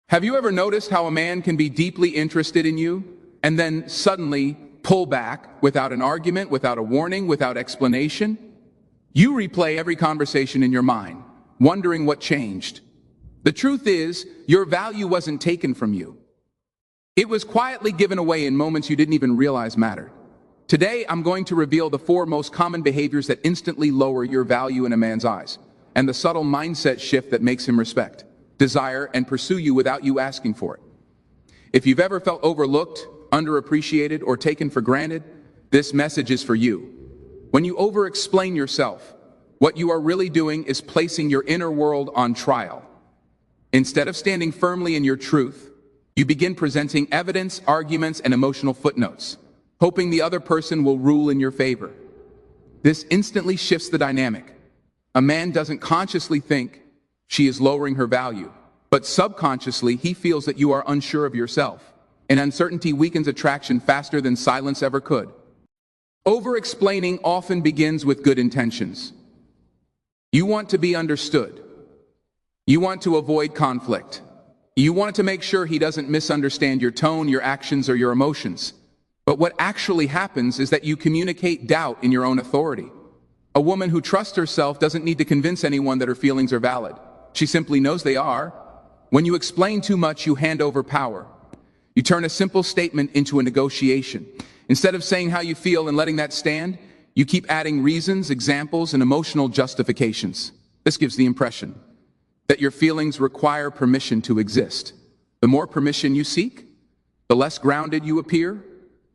Have you ever noticed how a man can be deeply interested in you and then suddenly pull back without an argument, without a warning, without explanation? You replay every conversation in your mind, wondering what changed. The truth is, your value wasn't taken from you. It was quietly given away in moments you didn't even realize mattered. Today, I'm going to reveal the 4 most common behaviors that instantly lower your value in a man's eyes, and the subtle mindset shift that makes him respect, desire, and pursue you without you asking for it. If you've ever felt overlooked, underappreciated, or taken for granted, this message is for you. When you over-explain yourself, what you are really doing is placing your inner world on trial. Instead of standing firmly in your truth, you begin presenting evidence, arguments, and emotional footnotes, hoping the other person will rule in your favor. This instantly shifts the dynamic. A man doesn't consciously think she is lowering her value, but subconsciously he feels that you are unsure of yourself, and uncertainty weakens attraction faster than silence ever could. Over-explaining often begins with good intentions. You want to be understood. You want to avoid conflict. You want to make sure he doesn't misunderstand your tone, your actions, or your emotions. But what actually happens is that you communicate doubt in your own authority. A woman who trusts herself doesn't need to convince anyone that her feelings are valid. She simply knows they are. When you explain too much, you hand over power. You turn a simple statement into a negotiation. Instead of saying how you feel and letting that stand, you keep adding reasons, examples, and emotional justifications. This gives the impression that your feelings require permission to exist. The more permission you seek, the less grounded you appear,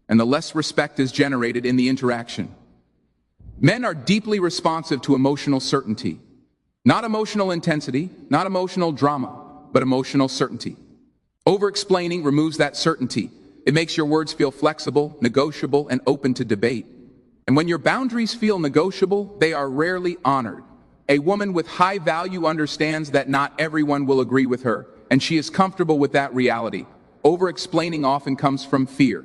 and the less respect is generated in the interaction. Men are deeply responsive to emotional certainty. Not emotional intensity, not emotional drama, but emotional certainty. Over-explaining removes that certainty. It makes your words feel flexible, negotiable, and open to debate. And when your boundaries feel negotiable, they are rarely honored. A woman with high value understands that not everyone will agree with her, and she is comfortable with that reality. Over-explaining often comes from fear.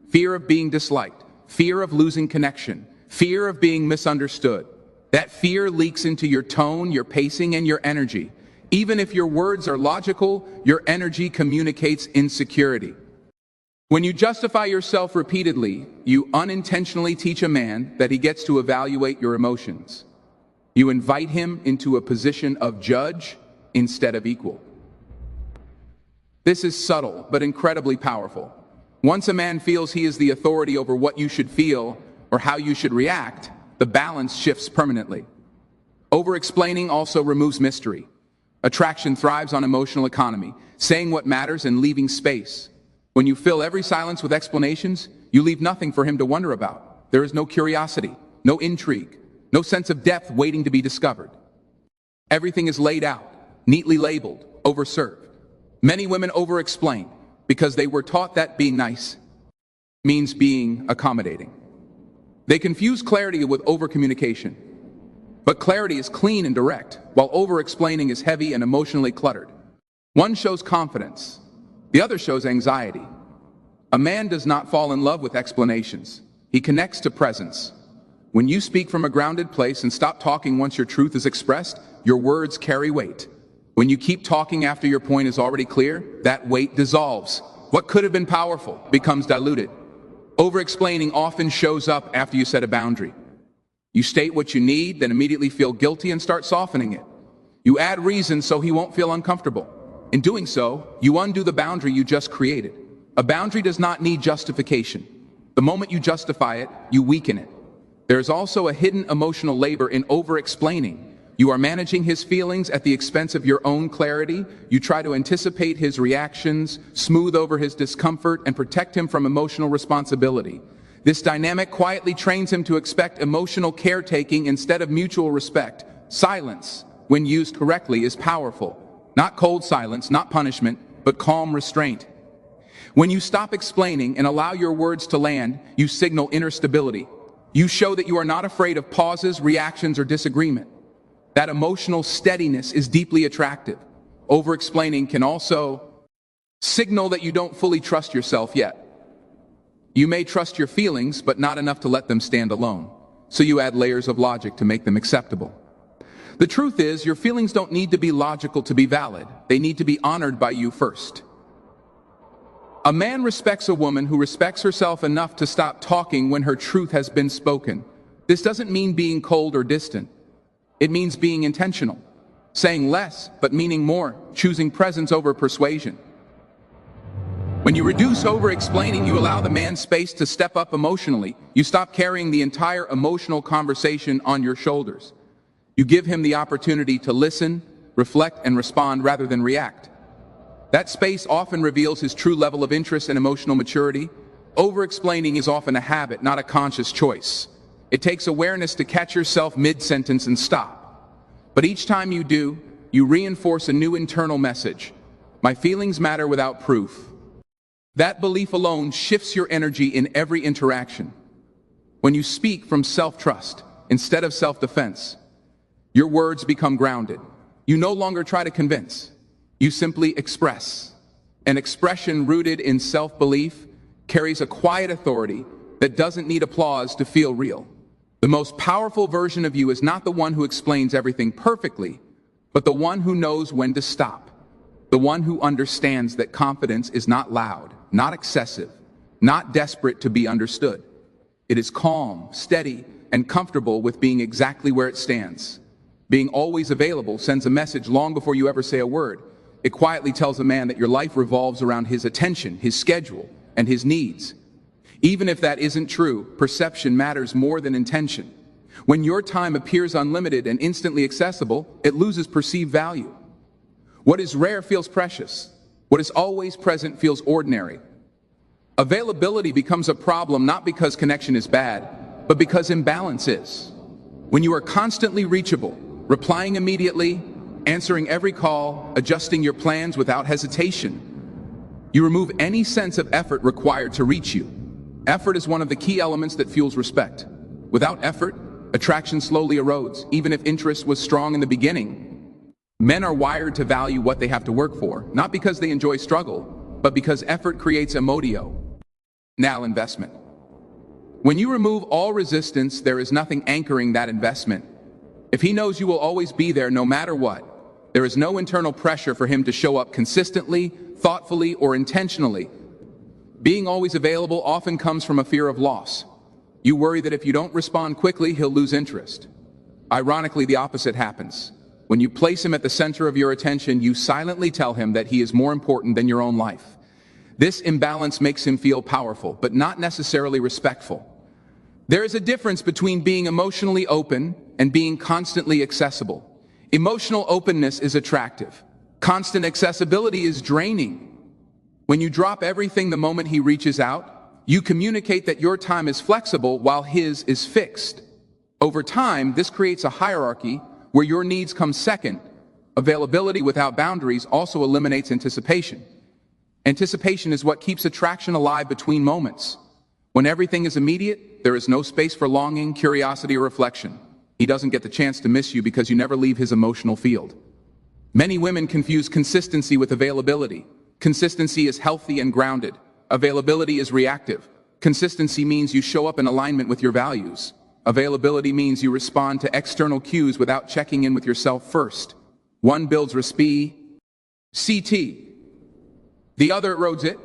Fear of being disliked, fear of losing connection, fear of being misunderstood. That fear leaks into your tone, your pacing, and your energy. Even if your words are logical, your energy communicates insecurity. When you justify yourself repeatedly, you unintentionally teach a man that he gets to evaluate your emotions. You invite him into a position of judge instead of equal. This is subtle, but incredibly powerful. Once a man feels he is the authority over what you should feel or how you should react, the balance shifts permanently. Over-explaining also removes mystery. Attraction thrives on emotional economy, saying what matters and leaving space. When you fill every silence with explanations, you leave nothing for him to wonder about. There is no curiosity, no intrigue, no sense of depth waiting to be discovered. Everything is laid out, neatly labeled, overserved. Many women over-explain because they were taught that being nice means being accommodating. They confuse clarity with over-communication. But clarity is clean and direct, while over-explaining is heavy and emotionally cluttered. One shows confidence, the other shows anxiety. A man does not fall in love with explanations. He connects to presence. When you speak from a grounded place and stop talking once your truth is expressed, your words carry weight. When you keep talking after your point is already clear, that weight dissolves. What could have been powerful becomes diluted. Over-explaining often shows up after you set a boundary. You state what you need, then immediately feel guilty and start softening it. You add reasons so he won't feel uncomfortable. In doing so, you undo the boundary you just created. A boundary does not need justification. The moment you justify it, you weaken it. There is also a hidden emotional labor in over-explaining. You are managing his feelings at the expense of your own clarity. You try to anticipate his reactions, smooth over his discomfort, and protect him from emotional responsibility. This dynamic quietly trains him to expect emotional caretaking instead of mutual respect. Silence, when used correctly, is powerful. Not cold silence, not punishment, but calm restraint. When you stop explaining and allow your words to land, you signal inner stability. You show that you are not afraid of pauses, reactions, or disagreement. That emotional steadiness is deeply attractive. Over-explaining can also signal that you don't fully trust yourself yet. You may trust your feelings, but not enough to let them stand alone. So you add layers of logic to make them acceptable. The truth is, your feelings don't need to be logical to be valid. They need to be honored by you first. A man respects a woman who respects herself enough to stop talking when her truth has been spoken. This doesn't mean being cold or distant. It means being intentional, saying less but meaning more, choosing presence over persuasion. When you reduce over-explaining, you allow the man space to step up emotionally. You stop carrying the entire emotional conversation on your shoulders. You give him the opportunity to listen, reflect, and respond rather than react. That space often reveals his true level of interest and emotional maturity. Over-explaining is often a habit, not a conscious choice. It takes awareness to catch yourself mid-sentence and stop. But each time you do, you reinforce a new internal message. My feelings matter without proof. That belief alone shifts your energy in every interaction. When you speak from self-trust instead of self-defense, your words become grounded. You no longer try to convince. You simply express. An expression rooted in self-belief carries a quiet authority that doesn't need applause to feel real. The most powerful version of you is not the one who explains everything perfectly, but the one who knows when to stop. The one who understands that confidence is not loud, not excessive, not desperate to be understood. It is calm, steady, and comfortable with being exactly where it stands. Being always available sends a message long before you ever say a word. It quietly tells a man that your life revolves around his attention, his schedule, and his needs. Even if that isn't true, perception matters more than intention. When your time appears unlimited and instantly accessible, it loses perceived value. What is rare feels precious. What is always present feels ordinary. Availability becomes a problem not because connection is bad, but because imbalance is. When you are constantly reachable, replying immediately, answering every call, adjusting your plans without hesitation, you remove any sense of effort required to reach you. Effort is one of the key elements that fuels respect. Without effort, attraction slowly erodes, even if interest was strong in the beginning. Men are wired to value what they have to work for, not because they enjoy struggle, but because effort creates emodio. Now investment. When you remove all resistance, there is nothing anchoring that investment. If he knows you will always be there no matter what, there is no internal pressure for him to show up consistently, thoughtfully, or intentionally. Being always available often comes from a fear of loss. You worry that if you don't respond quickly, he'll lose interest. Ironically, the opposite happens. When you place him at the center of your attention, you silently tell him that he is more important than your own life. This imbalance makes him feel powerful, but not necessarily respectful. There is a difference between being emotionally open and being constantly accessible. Emotional openness is attractive. Constant accessibility is draining. When you drop everything the moment he reaches out, you communicate that your time is flexible while his is fixed. Over time, this creates a hierarchy where your needs come second. Availability without boundaries also eliminates anticipation. Anticipation is what keeps attraction alive between moments. When everything is immediate, there is no space for longing, curiosity, or reflection. He doesn't get the chance to miss you because you never leave his emotional field. Many women confuse consistency with availability. Consistency is healthy and grounded. Availability is reactive. Consistency means you show up in alignment with your values. Availability means you respond to external cues without checking in with yourself first. One builds CT. The other erodes it.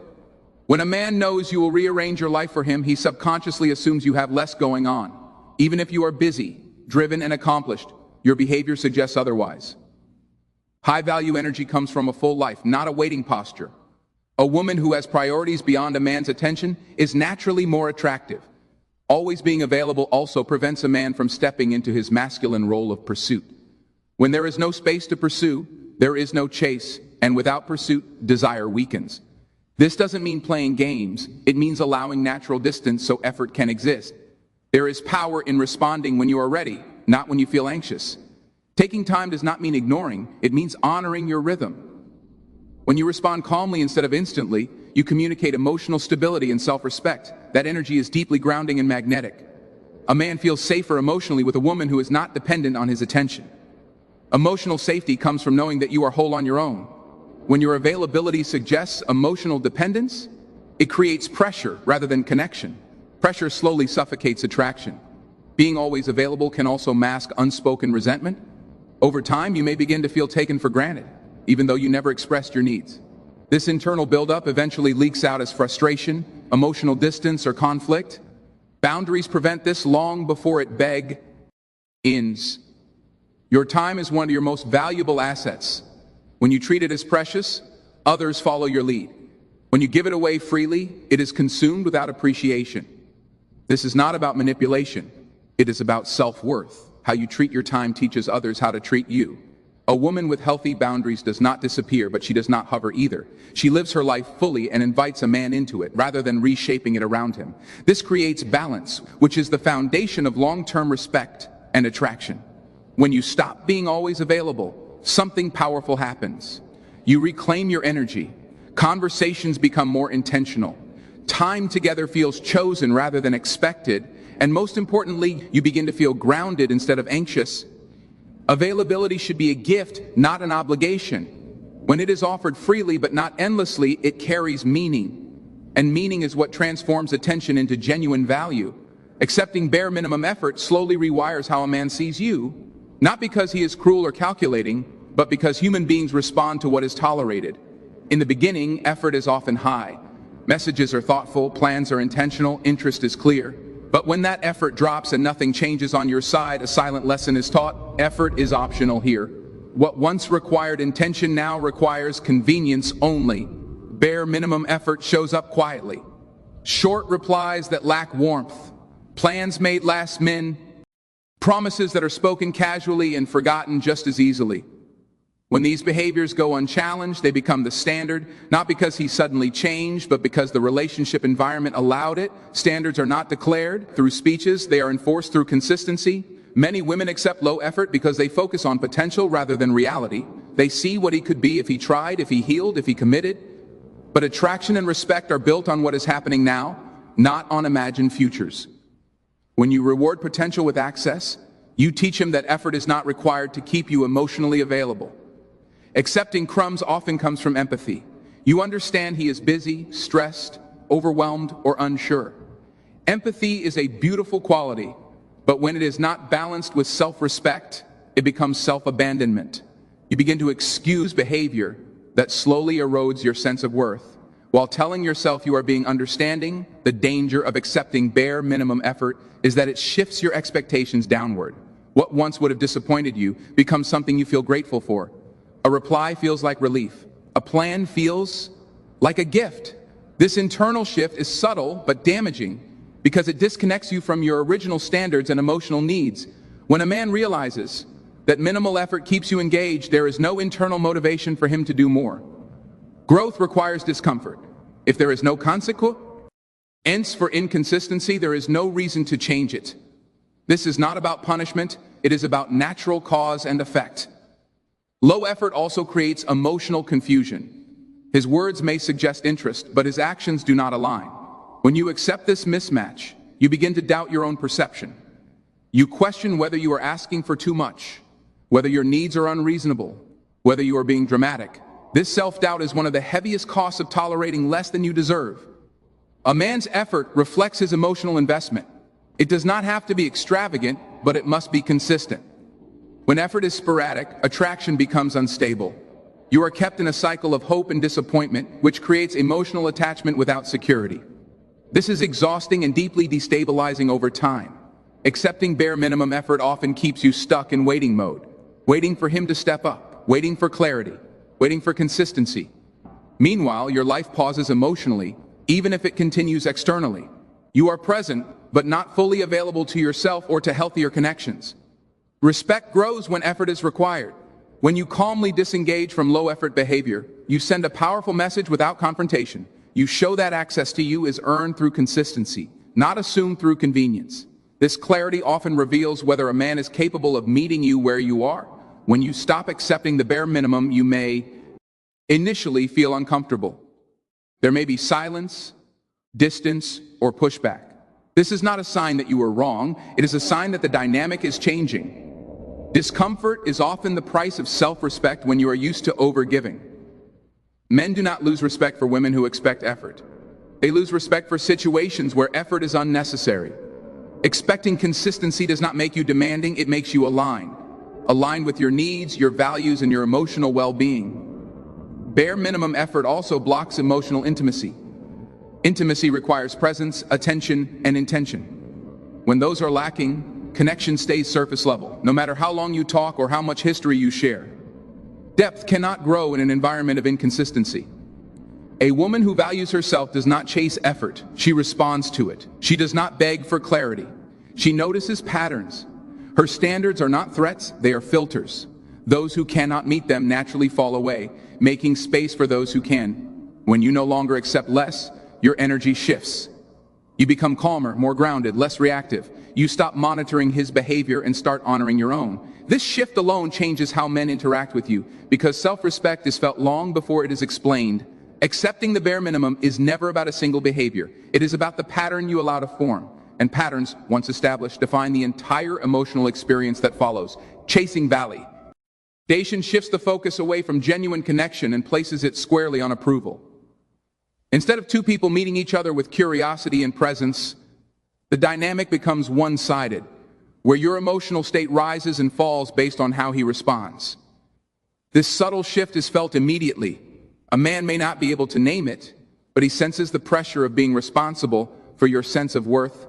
When a man knows you will rearrange your life for him, he subconsciously assumes you have less going on. Even if you are busy, driven, and accomplished, your behavior suggests otherwise. High-value energy comes from a full life, not a waiting posture. A woman who has priorities beyond a man's attention is naturally more attractive. Always being available also prevents a man from stepping into his masculine role of pursuit. When there is no space to pursue, there is no chase, and without pursuit, desire weakens. This doesn't mean playing games, it means allowing natural distance so effort can exist. There is power in responding when you are ready, not when you feel anxious. Taking time does not mean ignoring, it means honoring your rhythm. When you respond calmly instead of instantly, you communicate emotional stability and self-respect. That energy is deeply grounding and magnetic. A man feels safer emotionally with a woman who is not dependent on his attention. Emotional safety comes from knowing that you are whole on your own. When your availability suggests emotional dependence, it creates pressure rather than connection. Pressure slowly suffocates attraction. Being always available can also mask unspoken resentment. Over time, you may begin to feel taken for granted, even though you never expressed your needs. This internal buildup eventually leaks out as frustration, emotional distance, or conflict. Boundaries prevent this long before it begins. Your time is one of your most valuable assets. When you treat it as precious, others follow your lead. When you give it away freely, it is consumed without appreciation. This is not about manipulation. It is about self-worth. How you treat your time teaches others how to treat you. A woman with healthy boundaries does not disappear, but she does not hover either. She lives her life fully and invites a man into it, rather than reshaping it around him. This creates balance, which is the foundation of long-term respect and attraction. When you stop being always available, something powerful happens. You reclaim your energy. Conversations become more intentional. Time together feels chosen rather than expected. And most importantly, you begin to feel grounded instead of anxious. Availability should be a gift, not an obligation. When it is offered freely but not endlessly, it carries meaning. And meaning is what transforms attention into genuine value. Accepting bare minimum effort slowly rewires how a man sees you, not because he is cruel or calculating, but because human beings respond to what is tolerated. In the beginning, effort is often high. Messages are thoughtful, plans are intentional, interest is clear. But when that effort drops and nothing changes on your side, a silent lesson is taught. Effort is optional here. What once required intention now requires convenience only. Bare minimum effort shows up quietly. Short replies that lack warmth. Plans made last minute. Promises that are spoken casually and forgotten just as easily. When these behaviors go unchallenged, they become the standard, not because he suddenly changed, but because the relationship environment allowed it. Standards are not declared through speeches, they are enforced through consistency. Many women accept low effort because they focus on potential rather than reality. They see what he could be if he tried, if he healed, if he committed. But attraction and respect are built on what is happening now, not on imagined futures. When you reward potential with access, you teach him that effort is not required to keep you emotionally available. Accepting crumbs often comes from empathy. You understand he is busy, stressed, overwhelmed, or unsure. Empathy is a beautiful quality, but when it is not balanced with self-respect, it becomes self-abandonment. You begin to excuse behavior that slowly erodes your sense of worth. While telling yourself you are being understanding, the danger of accepting bare minimum effort is that it shifts your expectations downward. What once would have disappointed you becomes something you feel grateful for. A reply feels like relief. A plan feels like a gift. This internal shift is subtle but damaging because it disconnects you from your original standards and emotional needs. When a man realizes that minimal effort keeps you engaged, there is no internal motivation for him to do more. Growth requires discomfort. If there is no consequence for inconsistency, there is no reason to change it. This is not about punishment, it is about natural cause and effect. Low effort also creates emotional confusion. His words may suggest interest, but his actions do not align. When you accept this mismatch, you begin to doubt your own perception. You question whether you are asking for too much, whether your needs are unreasonable, whether you are being dramatic. This self-doubt is one of the heaviest costs of tolerating less than you deserve. A man's effort reflects his emotional investment. It does not have to be extravagant, but it must be consistent. When effort is sporadic, attraction becomes unstable. You are kept in a cycle of hope and disappointment, which creates emotional attachment without security. This is exhausting and deeply destabilizing over time. Accepting bare minimum effort often keeps you stuck in waiting mode, waiting for him to step up, waiting for clarity, waiting for consistency. Meanwhile, your life pauses emotionally, even if it continues externally. You are present, but not fully available to yourself or to healthier connections. Respect grows when effort is required. When you calmly disengage from low-effort behavior, you send a powerful message without confrontation. You show that access to you is earned through consistency, not assumed through convenience. This clarity often reveals whether a man is capable of meeting you where you are. When you stop accepting the bare minimum, you may initially feel uncomfortable. There may be silence, distance, or pushback. This is not a sign that you are wrong. It is a sign that the dynamic is changing. Discomfort is often the price of self-respect when you are used to overgiving. Men do not lose respect for women who expect effort. They lose respect for situations where effort is unnecessary. Expecting consistency does not make you demanding, it makes you aligned. aligned with your needs, your values, and your emotional well-being. Bare minimum effort also blocks emotional intimacy. Intimacy requires presence, attention, and intention. When those are lacking, connection stays surface level, no matter how long you talk or how much history you share. Depth cannot grow in an environment of inconsistency. A woman who values herself does not chase effort, she responds to it. She does not beg for clarity. She notices patterns. Her standards are not threats, they are filters. Those who cannot meet them naturally fall away, making space for those who can. When you no longer accept less, your energy shifts. You become calmer, more grounded, less reactive. You stop monitoring his behavior and start honoring your own. This shift alone changes how men interact with you, because self-respect is felt long before it is explained. Accepting the bare minimum is never about a single behavior. It is about the pattern you allow to form. And patterns, once established, define the entire emotional experience that follows. Chasing validation shifts the focus away from genuine connection and places it squarely on approval. Instead of two people meeting each other with curiosity and presence, the dynamic becomes one-sided, where your emotional state rises and falls based on how he responds. This subtle shift is felt immediately. A man may not be able to name it, but he senses the pressure of being responsible for your sense of worth.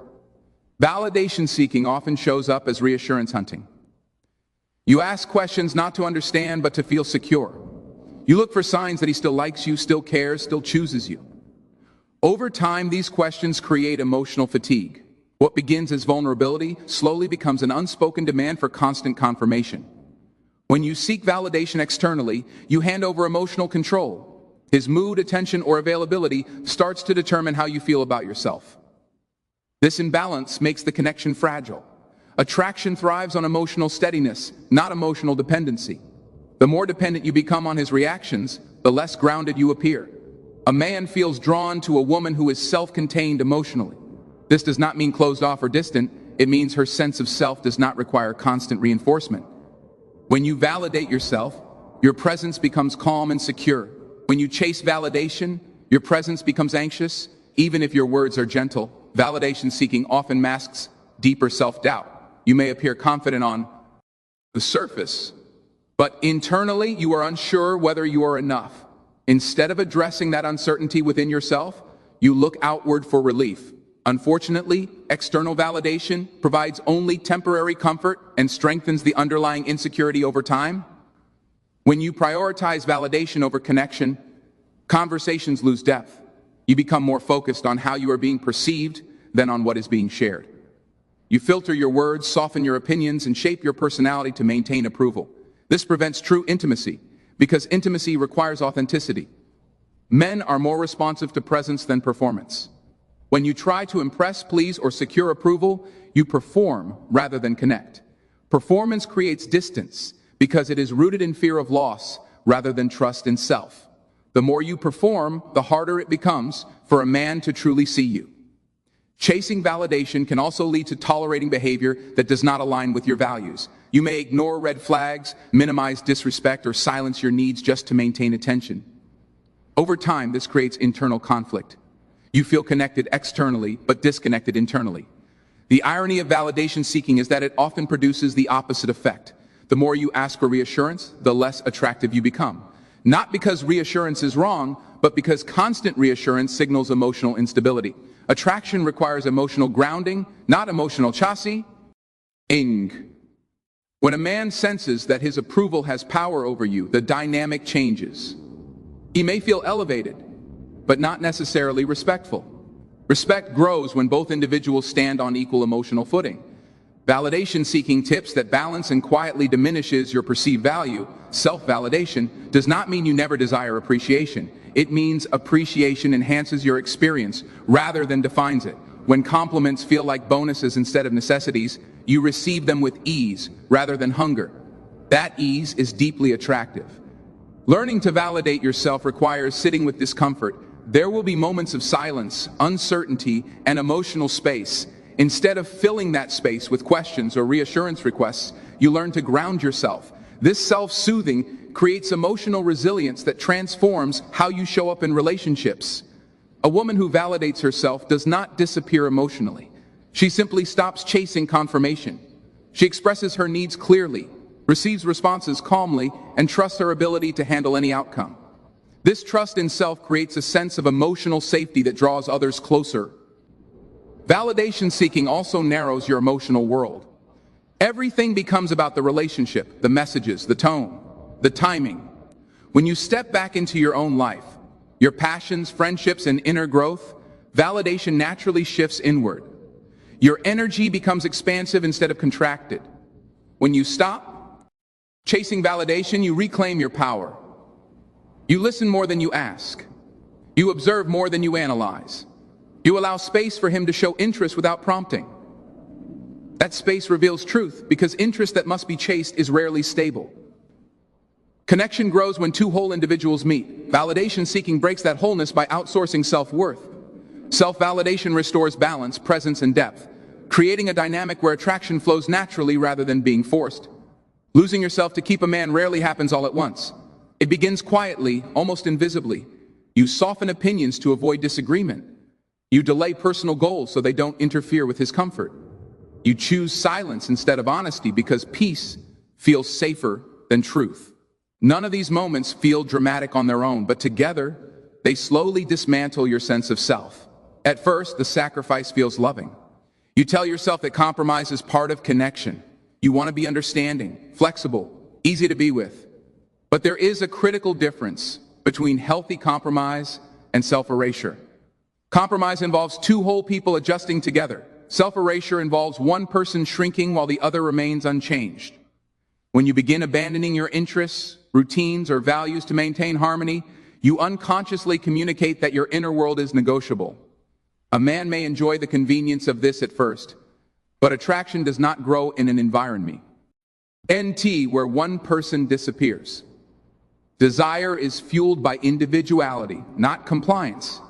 Validation seeking often shows up as reassurance hunting. You ask questions not to understand, but to feel secure. You look for signs that he still likes you, still cares, still chooses you. Over time, these questions create emotional fatigue. What begins as vulnerability slowly becomes an unspoken demand for constant confirmation. When you seek validation externally, you hand over emotional control. His mood, attention, or availability starts to determine how you feel about yourself. This imbalance makes the connection fragile. Attraction thrives on emotional steadiness, not emotional dependency. The more dependent you become on his reactions, the less grounded you appear. A man feels drawn to a woman who is self-contained emotionally. This does not mean closed off or distant. It means her sense of self does not require constant reinforcement. When you validate yourself, your presence becomes calm and secure. When you chase validation, your presence becomes anxious, even if your words are gentle. Validation seeking often masks deeper self-doubt. You may appear confident on the surface, but internally you are unsure whether you are enough. Instead of addressing that uncertainty within yourself, you look outward for relief. Unfortunately, external validation provides only temporary comfort and strengthens the underlying insecurity over time. When you prioritize validation over connection, conversations lose depth. You become more focused on how you are being perceived than on what is being shared. You filter your words, soften your opinions, and shape your personality to maintain approval. This prevents true intimacy, because intimacy requires authenticity. Men are more responsive to presence than performance. When you try to impress, please, or secure approval, you perform rather than connect. Performance creates distance because it is rooted in fear of loss rather than trust in self. The more you perform, the harder it becomes for a man to truly see you. Chasing validation can also lead to tolerating behavior that does not align with your values. You may ignore red flags, minimize disrespect, or silence your needs just to maintain attention. Over time, this creates internal conflict. You feel connected externally, but disconnected internally. The irony of validation seeking is that it often produces the opposite effect. The more you ask for reassurance, the less attractive you become. Not because reassurance is wrong, but because constant reassurance signals emotional instability. Attraction requires emotional grounding, not emotional chassis. When a man senses that his approval has power over you, the dynamic changes. He may feel elevated, but not necessarily respectful. Respect grows when both individuals stand on equal emotional footing. Validation seeking tips that balance and quietly diminishes your perceived value. Self-validation does not mean you never desire appreciation. It means appreciation enhances your experience rather than defines it. When compliments feel like bonuses instead of necessities, you receive them with ease rather than hunger. That ease is deeply attractive. Learning to validate yourself requires sitting with discomfort. There will be moments of silence, uncertainty, and emotional space. Instead of filling that space with questions or reassurance requests, you learn to ground yourself. This self-soothing creates emotional resilience that transforms how you show up in relationships. A woman who validates herself does not disappear emotionally. She simply stops chasing confirmation. She expresses her needs clearly, receives responses calmly, and trusts her ability to handle any outcome. This trust in self creates a sense of emotional safety that draws others closer. Validation seeking also narrows your emotional world. Everything becomes about the relationship, the messages, the tone, the timing. When you step back into your own life, your passions, friendships, and inner growth, validation naturally shifts inward. Your energy becomes expansive instead of contracted. When you stop chasing validation, you reclaim your power. You listen more than you ask. You observe more than you analyze. You allow space for him to show interest without prompting. That space reveals truth, because interest that must be chased is rarely stable. Connection grows when two whole individuals meet. Validation seeking breaks that wholeness by outsourcing self-worth. Self-validation restores balance, presence, and depth, creating a dynamic where attraction flows naturally rather than being forced. Losing yourself to keep a man rarely happens all at once. It begins quietly, almost invisibly. You soften opinions to avoid disagreement. You delay personal goals so they don't interfere with his comfort. You choose silence instead of honesty because peace feels safer than truth. None of these moments feel dramatic on their own, but together, they slowly dismantle your sense of self. At first, the sacrifice feels loving. You tell yourself that compromise is part of connection. You want to be understanding, flexible, easy to be with. But there is a critical difference between healthy compromise and self-erasure. Compromise involves two whole people adjusting together. Self-erasure involves one person shrinking while the other remains unchanged. When you begin abandoning your interests, routines, or values to maintain harmony, you unconsciously communicate that your inner world is negotiable. A man may enjoy the convenience of this at first, but attraction does not grow in an environment where one person disappears. Desire is fueled by individuality, not compliance.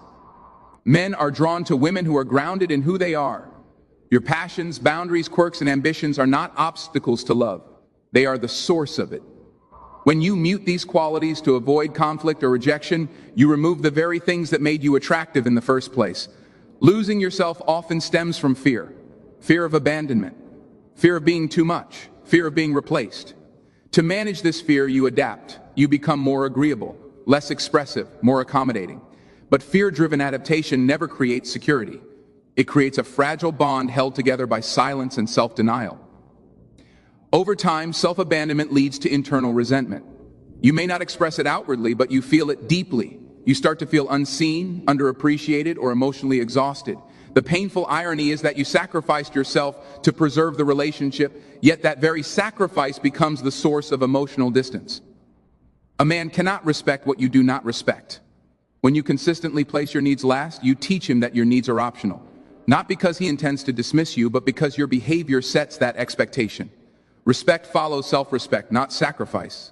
Men are drawn to women who are grounded in who they are. Your passions, boundaries, quirks, and ambitions are not obstacles to love. They are the source of it. When you mute these qualities to avoid conflict or rejection, you remove the very things that made you attractive in the first place. Losing yourself often stems from fear. Fear of abandonment. Fear of being too much. Fear of being replaced. To manage this fear, you adapt. You become more agreeable, less expressive, more accommodating. But fear-driven adaptation never creates security. It creates a fragile bond held together by silence and self-denial. Over time, self-abandonment leads to internal resentment. You may not express it outwardly, but you feel it deeply. You start to feel unseen, underappreciated, or emotionally exhausted. The painful irony is that you sacrificed yourself to preserve the relationship, yet that very sacrifice becomes the source of emotional distance. A man cannot respect what you do not respect. When you consistently place your needs last, you teach him that your needs are optional. Not because he intends to dismiss you, but because your behavior sets that expectation. Respect follows self-respect, not sacrifice.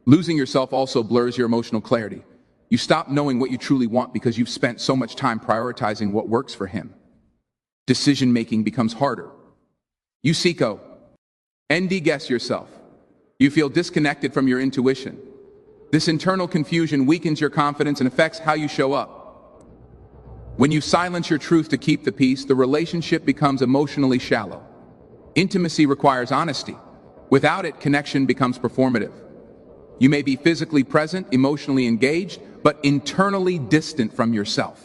Losing yourself also blurs your emotional clarity. You stop knowing what you truly want because you've spent so much time prioritizing what works for him. Decision-making becomes harder. You seek guess yourself. You feel disconnected from your intuition. This internal confusion weakens your confidence and affects how you show up. When you silence your truth to keep the peace, the relationship becomes emotionally shallow. Intimacy requires honesty. Without it, connection becomes performative. You may be physically present, emotionally engaged, but internally distant from yourself.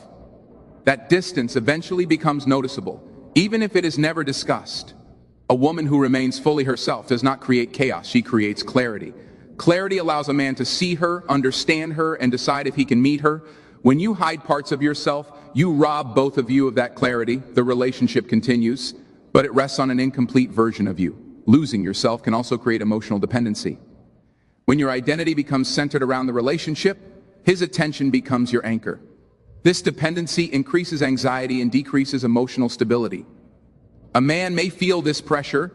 That distance eventually becomes noticeable, even if it is never discussed. A woman who remains fully herself does not create chaos, she creates clarity. Clarity allows a man to see her, understand her, and decide if he can meet her. When you hide parts of yourself, you rob both of you of that clarity. The relationship continues, but it rests on an incomplete version of you. Losing yourself can also create emotional dependency. When your identity becomes centered around the relationship, his attention becomes your anchor. This dependency increases anxiety and decreases emotional stability. A man may feel this pressure,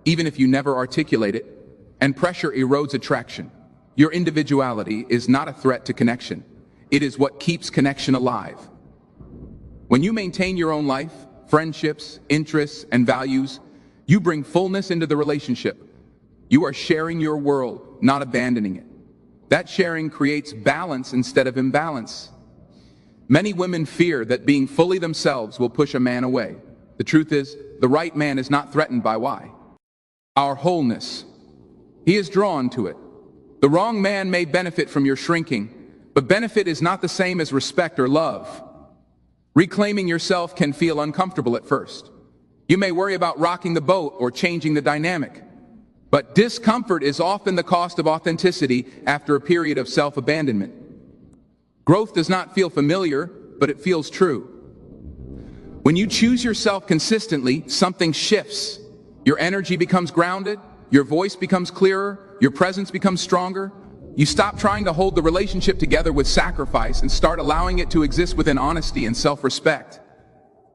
even if you never articulate it, and pressure erodes attraction. Your individuality is not a threat to connection. It is what keeps connection alive. When you maintain your own life, friendships, interests, and values, you bring fullness into the relationship. You are sharing your world, not abandoning it. That sharing creates balance instead of imbalance. Many women fear that being fully themselves will push a man away. The truth is, the right man is not threatened by why. Our wholeness. He is drawn to it. The wrong man may benefit from your shrinking, but benefit is not the same as respect or love. Reclaiming yourself can feel uncomfortable at first. You may worry about rocking the boat or changing the dynamic. But discomfort is often the cost of authenticity after a period of self-abandonment. Growth does not feel familiar, but it feels true. When you choose yourself consistently, something shifts. Your energy becomes grounded, your voice becomes clearer, your presence becomes stronger. You stop trying to hold the relationship together with sacrifice and start allowing it to exist within honesty and self-respect.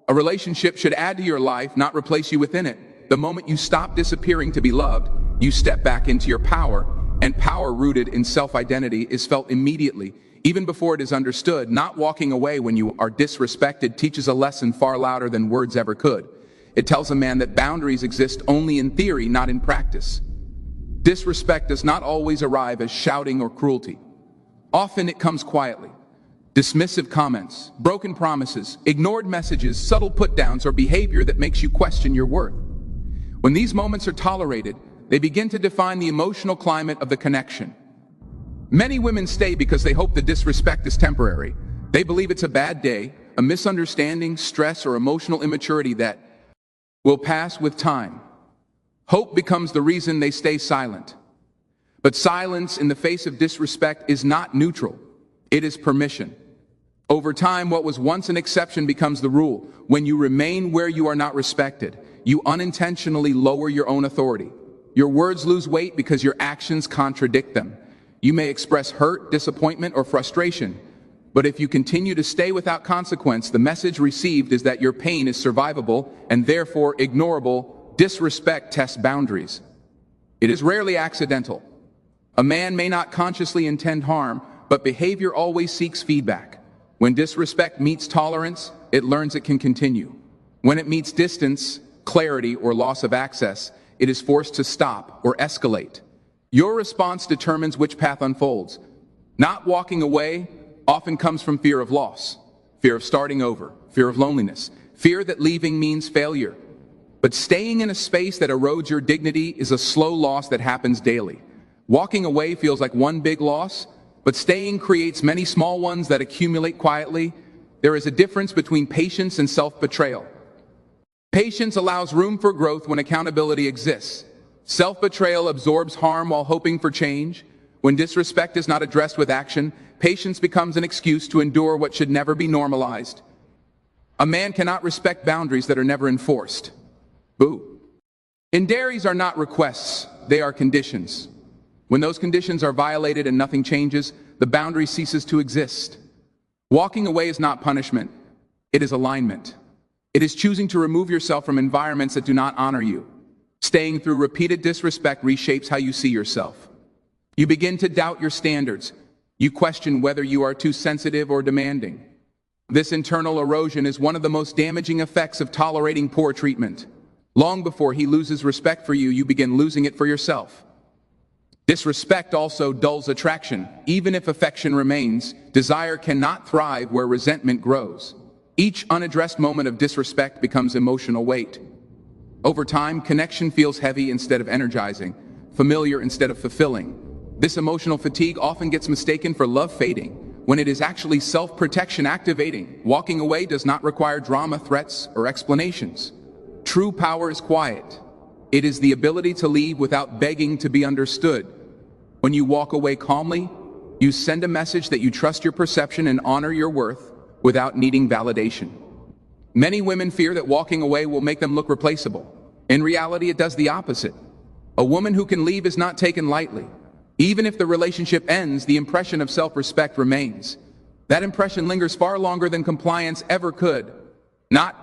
A relationship should add to your life, not replace you within it. The moment you stop disappearing to be loved, you step back into your power, and power rooted in self-identity is felt immediately, even before it is understood. Not walking away when you are disrespected teaches a lesson far louder than words ever could. It tells a man that boundaries exist only in theory, not in practice. Disrespect does not always arrive as shouting or cruelty. Often it comes quietly. Dismissive comments, broken promises, ignored messages, subtle put-downs, or behavior that makes you question your worth. When these moments are tolerated, they begin to define the emotional climate of the connection. Many women stay because they hope the disrespect is temporary. They believe it's a bad day, a misunderstanding, stress, or emotional immaturity that will pass with time. Hope becomes the reason they stay silent. But silence in the face of disrespect is not neutral. It is permission. Over time, what was once an exception becomes the rule. When you remain where you are not respected, you unintentionally lower your own authority. Your words lose weight because your actions contradict them. You may express hurt, disappointment, or frustration, but if you continue to stay without consequence, the message received is that your pain is survivable and therefore ignorable. Disrespect tests boundaries. It is rarely accidental. A man may not consciously intend harm, but behavior always seeks feedback. When disrespect meets tolerance, it learns it can continue. When it meets distance, clarity, or loss of access, it is forced to stop or escalate. Your response determines which path unfolds. Not walking away often comes from fear of loss, fear of starting over, fear of loneliness, fear that leaving means failure. But staying in a space that erodes your dignity is a slow loss that happens daily. Walking away feels like one big loss, but staying creates many small ones that accumulate quietly. There is a difference between patience and self-betrayal. Patience allows room for growth when accountability exists. Self-betrayal absorbs harm while hoping for change. When disrespect is not addressed with action, patience becomes an excuse to endure what should never be normalized. A man cannot respect boundaries that are never enforced. Boo. Indairies are not requests, they are conditions. When those conditions are violated and nothing changes, the boundary ceases to exist. Walking away is not punishment, it is alignment. It is choosing to remove yourself from environments that do not honor you. Staying through repeated disrespect reshapes how you see yourself. You begin to doubt your standards. You question whether you are too sensitive or demanding. This internal erosion is one of the most damaging effects of tolerating poor treatment. Long before he loses respect for you, you begin losing it for yourself. Disrespect also dulls attraction. Even if affection remains, desire cannot thrive where resentment grows. Each unaddressed moment of disrespect becomes emotional weight. Over time, connection feels heavy instead of energizing, familiar instead of fulfilling. This emotional fatigue often gets mistaken for love fading, when it is actually self-protection activating. Walking away does not require drama, threats, or explanations. True power is quiet. It is the ability to leave without begging to be understood. When you walk away calmly, you send a message that you trust your perception and honor your worth without needing validation. Many women fear that walking away will make them look replaceable. In reality, it does the opposite. A woman who can leave is not taken lightly. Even if the relationship ends, the impression of self-respect remains. That impression lingers far longer than compliance ever could. Not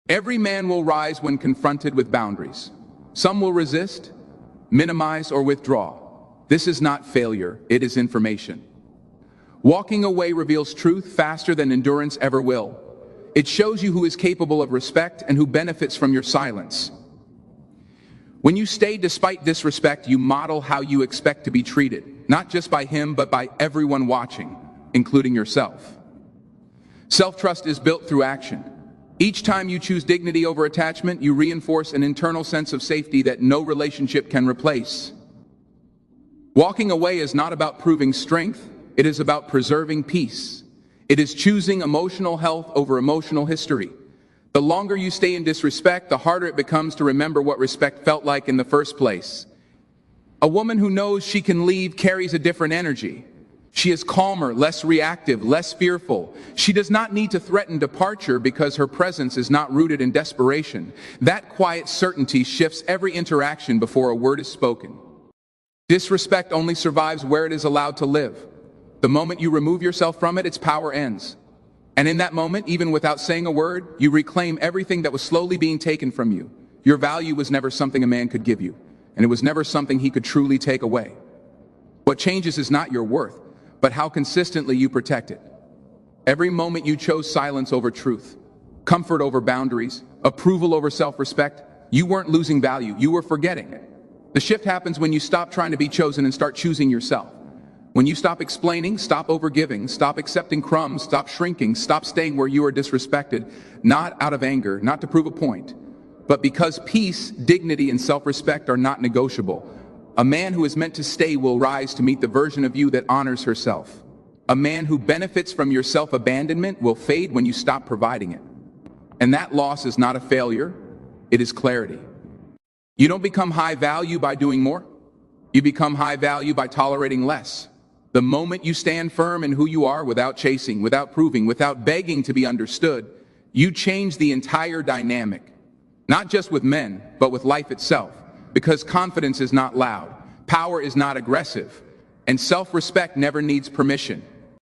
every man will rise when confronted with boundaries. Some will resist, minimize, or withdraw. This is not failure, it is information. Walking away reveals truth faster than endurance ever will. It shows you who is capable of respect and who benefits from your silence. When you stay despite disrespect, you model how you expect to be treated, not just by him, but by everyone watching, including yourself. Self-trust is built through action. Each time you choose dignity over attachment, you reinforce an internal sense of safety that no relationship can replace. Walking away is not about proving strength, it is about preserving peace. It is choosing emotional health over emotional history. The longer you stay in disrespect, the harder it becomes to remember what respect felt like in the first place. A woman who knows she can leave carries a different energy. She is calmer, less reactive, less fearful. She does not need to threaten departure because her presence is not rooted in desperation. That quiet certainty shifts every interaction before a word is spoken. Disrespect only survives where it is allowed to live. The moment you remove yourself from it, its power ends. And in that moment, even without saying a word, you reclaim everything that was slowly being taken from you. Your value was never something a man could give you, and it was never something he could truly take away. What changes is not your worth, but how consistently you protect it. Every moment you chose silence over truth, comfort over boundaries, approval over self-respect, you weren't losing value, you were forgetting it. The shift happens when you stop trying to be chosen and start choosing yourself. When you stop explaining, stop overgiving, stop accepting crumbs, stop shrinking, stop staying where you are disrespected, not out of anger, not to prove a point, but because peace, dignity, and self-respect are not negotiable. A man who is meant to stay will rise to meet the version of you that honors herself. A man who benefits from your self-abandonment will fade when you stop providing it. And that loss is not a failure, it is clarity. You don't become high value by doing more. You become high value by tolerating less. The moment you stand firm in who you are without chasing, without proving, without begging to be understood, you change the entire dynamic. Not just with men, but with life itself. Because confidence is not loud, power is not aggressive, and self-respect never needs permission.